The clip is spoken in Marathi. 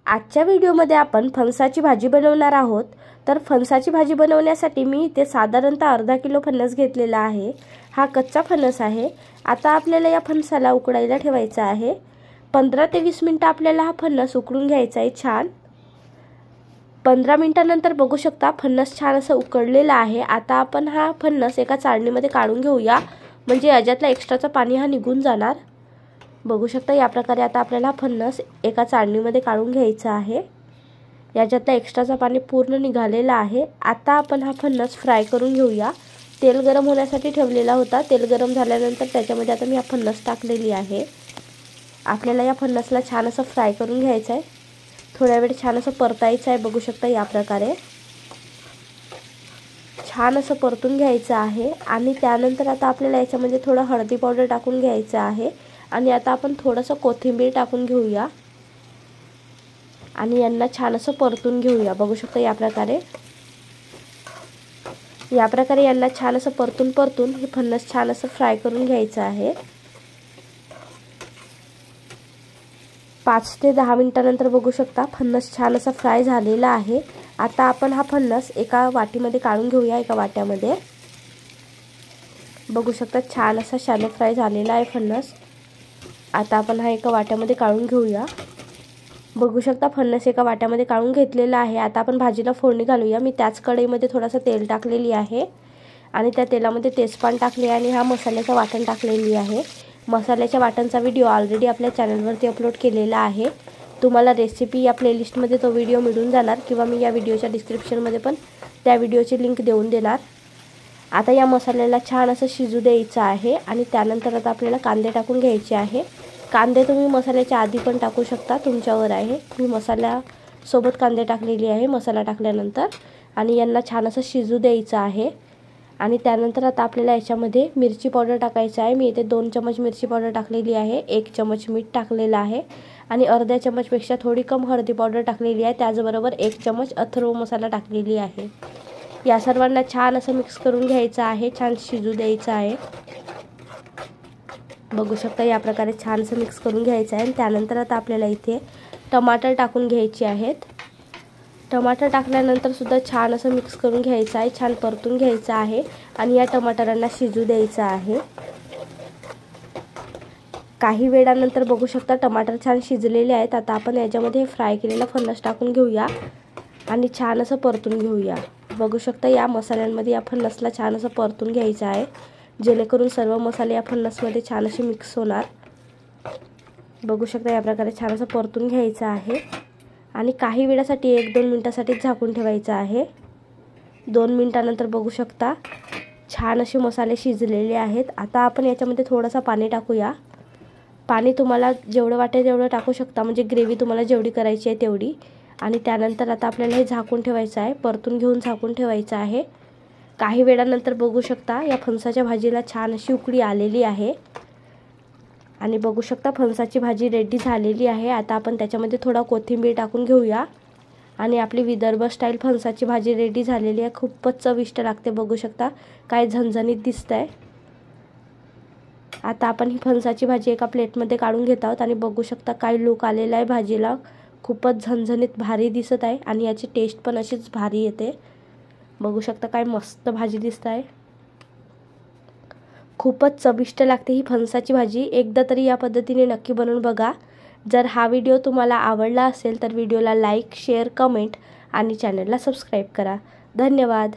आजच्या व्हिडिओमध्ये आपण फणसाची भाजी बनवणार आहोत। तर फणसाची भाजी बनवण्यासाठी मी इथे साधारणतः अर्धा किलो फणस घेतलेला आहे। हा कच्चा फणस आहे। आता आपल्याला या फणसाला उकडायला ठेवायचा आहे। 15 ते 20 मिनिटे आपल्याला हा फणस उकडून घ्यायचा आहे छान। 15 मिनिटांनंतर बघू शकता फणस छान असं उकडलेला आहे। आता आपण हा फणस एका चाळणीमध्ये काढून घेऊया, म्हणजे याच्यातला एक्स्ट्राचा पाणी हा निघून जाणार। बघू शकता या प्रकारे आता आपल्याला फणस एका चाळणीमध्ये काढून घ्यायचा आहे। याच्यातला एक्स्ट्राचा पाणी पूर्ण निघालेला आहे। आता आपण हा फणस फ्राय करून घेऊया। तेल गरम होण्यासाठी ठेवलेला होता। तेल गरम झाल्यानंतर त्याच्यामध्ये आता मी हा फणस टाकलेली आहे। आपल्याला या फणसला छान असं फ्राय करून घ्यायचं आहे। थोड्या वेळ छान असं परतायचं आहे। बघू शकता या प्रकारे छान असं परतून घ्यायचं आहे। आणि त्यानंतर आता आपल्याला याच्यामध्ये थोडं हळदी पावडर टाकून घ्यायचं आहे। आणि आता आपण थोडंसं कोथिंबीर टाकून घेऊया आणि यांना छान असं परतून घेऊया। बघू शकता या प्रकारे यांना छान असं परतून हे फणस छान असं फ्राय करून घ्यायचं आहे। 5 ते 10 मिनिटांनंतर बघू शकता फणस छान असा फ्राय झालेला आहे। आता आपण हा फणस एका वाटीमध्ये काढून घेऊया, एका वाट्यामध्ये। बघू शकता छान असा शॅलो फ्राय झालेला आहे फणस। आता आपण हा एका वाट्यामध्ये काढून घेऊया। बघू शकता फणस एका वाट्यामध्ये काढून घेतलेला आहे। आता आपण भाजीला फोडणी घालूया। मी त्याच कढईमध्ये थोडंसं तेल टाकलेली आहे आणि त्या तेलामध्ये तेजपान टाकले आणि हा मसाल्याचं वाटण टाकलेली आहे। मसाल्याच्या वाटणचा व्हिडिओ ऑलरेडी आपल्या चॅनलवरती अपलोड केलेला आहे। तुम्हाला रेसिपी या प्लेलिस्टमध्ये तो व्हिडिओ मिळून जाणार, किंवा मी या व्हिडिओच्या डिस्क्रिप्शनमध्ये पण त्या व्हिडिओची लिंक देऊन देणार। आता या मसाल्याला छान असं शिजू द्यायचं आहे आणि त्यानंतर आता आपल्याला कांदे टाकून घ्यायचे आहे। कांदे तुम्ही मसाल्याच्या आधी पण टाकू शकता, तुमच्यावर आहे। मी मसाल्यासोबत कांदे टाकलेली आहे मसाला टाकल्यानंतर, आणि यांना छान असं शिजू द्यायचं आहे। आणि त्यानंतर आता आपल्याला याच्यामध्ये मिरची पावडर टाकायची आहे। मी इथे 2 चमच मिरची पावडर टाकलेली आहे, 1 चमच मीठ टाकलेलं आहे आणि अर्ध्या चमचपेक्षा थोडी कम हळदी पावडर टाकलेली आहे। त्याचबरोबर 1 चमच अथर्व मसाला टाकलेली आहे। या सर्वांना छान असं मिक्स करून घ्यायचं आहे, छान शिजू द्यायचं आहे। बघू शकता या प्रकारे छान असं मिक्स करून घ्यायचं आहे। त्यानंतर आता आपल्याला इथे टमाटर टाकून घ्यायचे आहेत। टमाटर टाकल्यानंतर सुद्धा छान असं मिक्स करून घ्यायचं आहे, छान परतून घ्यायचं आहे आणि या टमाटरांना शिजू द्यायचं आहे। काही वेळानंतर बघू शकता टमाटर छान शिजलेले आहेत। आता आपण याच्यामध्ये फ्राय केलेला फणस टाकून घेऊया आणि छान असं परतून घेऊया। बघू शकता या मसाल्यांमध्ये या फणसला छान असं परतून घ्यायचं आहे, जेणेकरून सर्व मसाले या फणसमध्ये छान असे मिक्स होणार। बघू शकता या प्रकारे छान असं परतून घ्यायचं आहे आणि काही वेळासाठी 1-2 मिनिटासाठी झाकून ठेवायचं आहे। 2 मिनिटांनंतर बघू शकता छान असे मसाले शिजलेले आहेत। आता आपण याच्यामध्ये थोडंसं पाणी टाकूया। पाणी तुम्हाला जेवढं वाटेल तेवढं टाकू शकता, म्हणजे ग्रेव्ही तुम्हाला जेवढी करायची आहे तेवढी। आणि त्यानंतर आता आपल्याला हे झाकून ठेवायचं आहे, परतून घेऊन झाकून ठेवायचं आहे। काही वेळानंतर बघू शकता या फणसाच्या भाजीला छान अशी उकळी आलेली आहे आणि बघू शकता फणसाची भाजी रेडी झालेली आहे। आता आपण त्याच्यामध्ये थोडा कोथिंबीर टाकून घेऊया आणि आपली विदर्भ स्टाईल फणसाची भाजी रेडी झालेली आहे। खूपच चविष्ट लागते। बघू शकता काय झणझणीत दिसतंय। आता आपण ही फणसाची भाजी एका प्लेटमध्ये काढून घेत आहोत आणि बघू शकता काय लुक आलेला आहे भाजीला। खूपच झणझणीत भारी दिसत आहे आणि याची टेस्ट पण अशीच भारी येते। बघू शकता काय मस्त भाजी दिसत आहे। खूपच चविष्ट लागते ही फणसाची भाजी। एकदा तरी या पद्धतीने नक्की बनवून बघा। जर हा व्हिडिओ तुम्हाला आवडला असेल तर व्हिडिओला लाईक, शेअर, कमेंट आणि चॅनलला सबस्क्राईब करा। धन्यवाद।